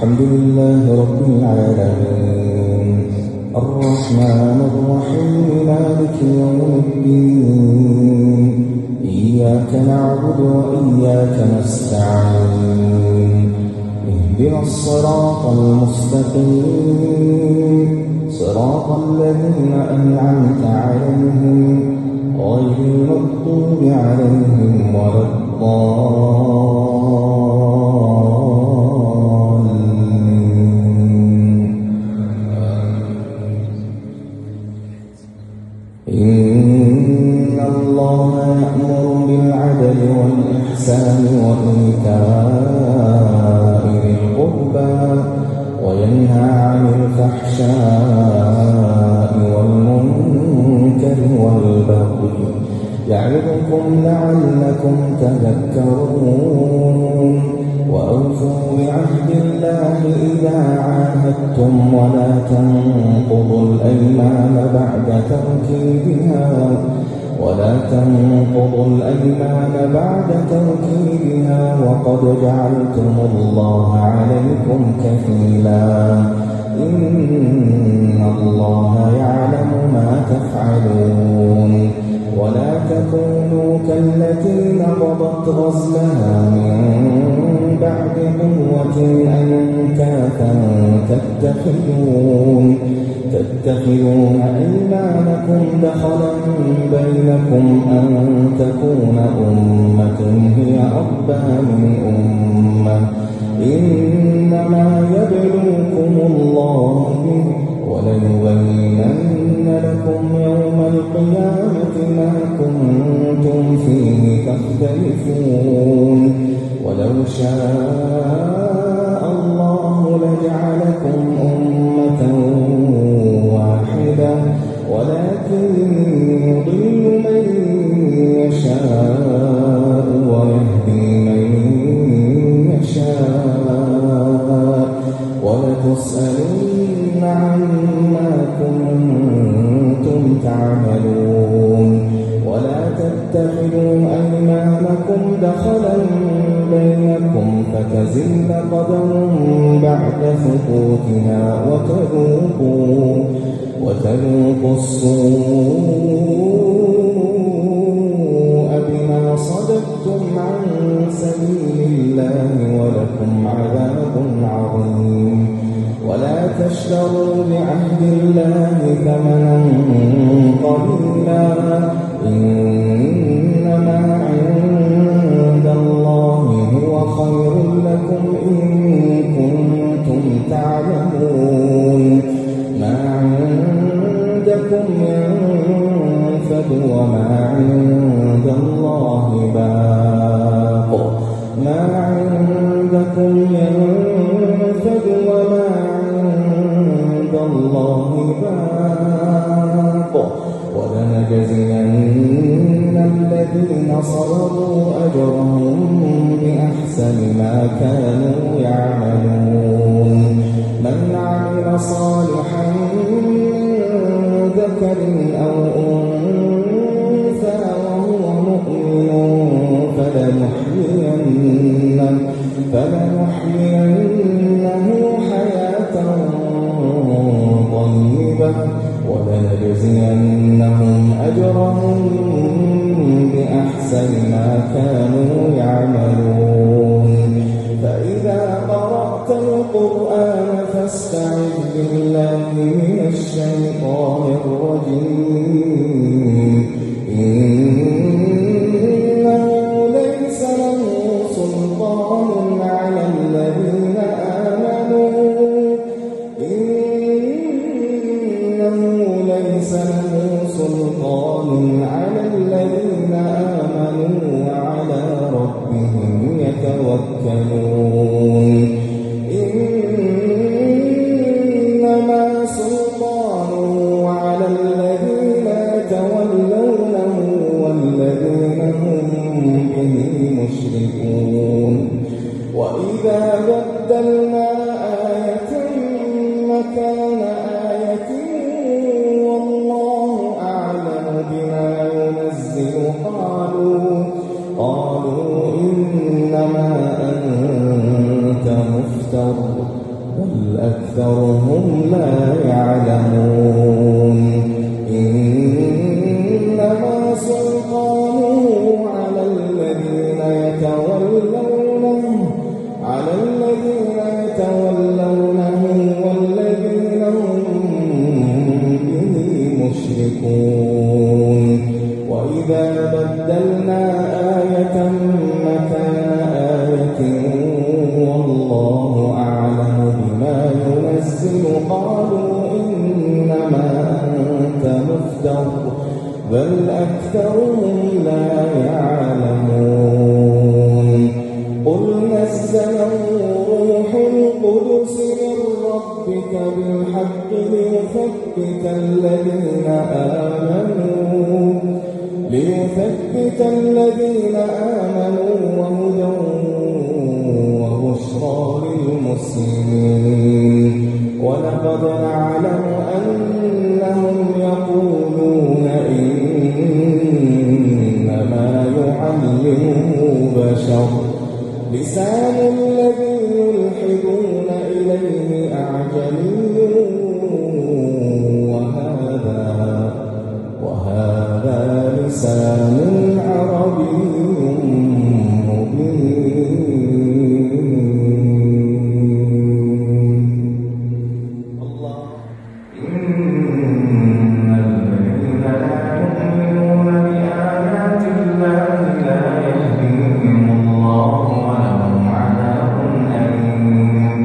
الحمد لله رب العالمين الرحمن الرحيم مالك يوم الدين إياك نعبد وإياك نستعين اهدنا الصراط المستقيم صراط الذين أنعمت عليهم غير المغضوب عليهم ولا الضالين. إن الله يأمر بالعدل والإحسان وإيتاء ذي القربى وينهى عن الفحشاء والمنكر والبغي يعظكم لعلكم تذكرون. وأوفوا بعهد الله إذا عاهدتم ولا تنقضوا الأيمان بعد توكيدها وقد جعلتم الله عليكم كفيلا إن الله يعلم ما تفعلون. ولا تكونوا كالتي نقضت غزلها من بعد قوة أنكاثا تتخذون أيمانكم دخلا بينكم أن تكون أمة هي أربى من أمة إنما يبلوكم الله به وليبينن لكم يوم القيامة ما كنتم فيه تختلفون. ولو شاء الله لجعلكم أمة واحدة ولكن يضل من يشاء ويهدي من يشاء ولتسألن عما كنتم تعملون. ولا تتخذوا أيمانكم دخلا بينكم فتزل قدم بعد ثبوتها وتذوقوا السوء بما صددتم عن سبيل الله ولكم عذاب عظيم. ولا تشتروا بعهد الله ثمنا قليلا إنما عند الله هو خير لكم إن كنتم تعلمون. ما عندكم ينفد وما عند الله باق ولنجزين الذين صبروا أجرهم بأحسن ما كانوا يعملون. من عمل صالحا من ذكر أو أنثى وهو مؤمن فلنحيينه حياة طيبة ولنجزينهم أجرهم بأحسن ما كانوا يعملون. فإذا قرأت القرآن فاستعذ بالله من الشيطان الرجيم. إنه ليس له سلطان على الذين آمنوا وعلى ربهم يتوكلون. إنما سلطانه على الذين يتولونه والذين هم به مشركون. وإذا بدلنا آية مكان آية والله أعلم بما ينزل قالوا إنما أنت مفتر بل أكثرهم لا يعلمون إنما سلطانه على الذين يتولونه والذين هم به مشركون وإذا بدلنا آية مكان آية والله أعلم بما ينزل قالوا إنما أنت مفتر بل أكثرهم لا يعلمون قل نزله روح القدس من ربك بالحق ليثبت الذين آمنوا وهدى وبشرى للمسلمين ولقد نعلم أنهم يقولون إنما يعلمه بشر لسان الذي يلحدون إليه أعجمي وهذا لسان عربي مبين الله إن الذين لا يؤمنون بآيات الله لا يهديهم الله ولهم عذاب أليم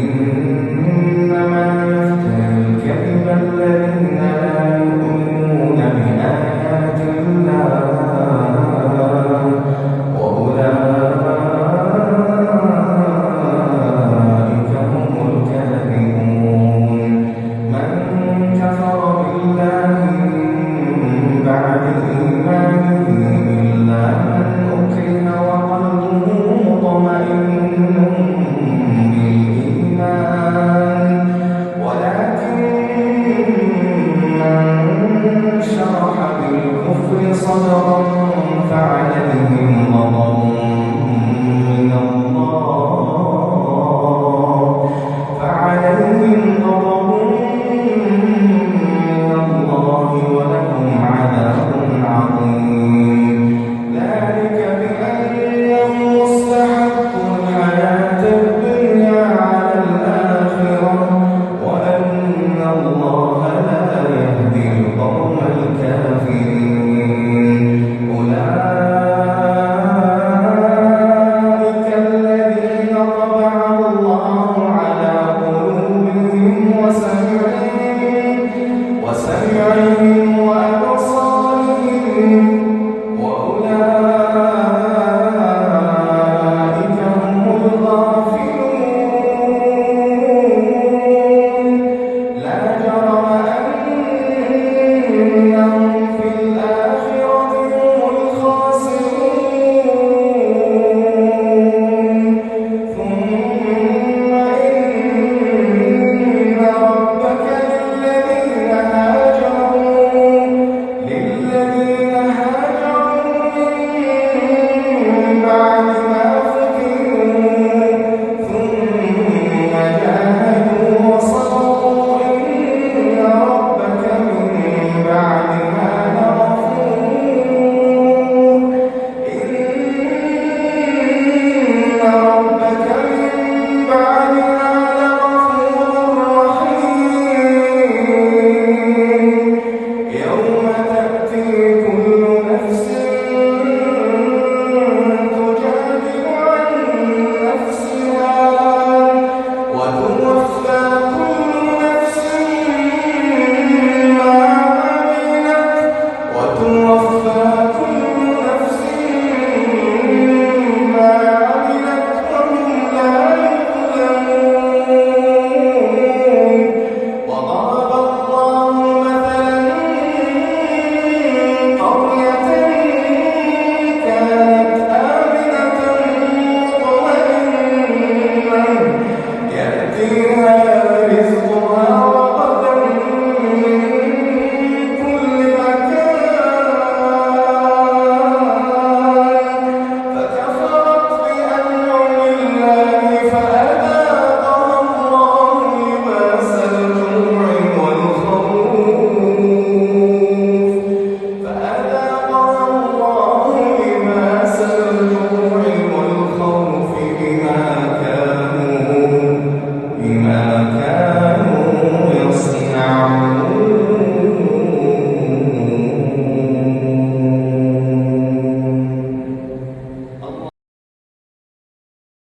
إنما يفتري الكذب الذين لا يؤمنون بآيات الله وأولئك هم الكاذبون من كفر بالله من بعد إيمانه إلا من أكره وقلبه مطمئن بالإيمان ولكن من شرح بالكفر صدرا فعليهم غضب من الله ولهم عذاب عظيم ذلك بأنهم مستحبوا الحياة الدنيا على الآخرة وأن الله لا يهدي القوم الكافرين أولئك الذين طبع الله على قلوبهم وسمعهم وأبصارهم وأولئك هم الغافلون لا جرم أنهم في الآخرة هم الخاسرون ثم إن ربك للذين هاجروا من بعد ما فتنوا ثم جاهدوا وصبروا إن ربك من بعدها لغفور إن ربك من بعدها لغفور رحيم يوم تأتي كل نفس تجادل عن نفسها وتوفى كل نفس ما عملت وهم لا يظلمون وضرب الله مثلا قرية كانت آمنة مطمئنة يأتيها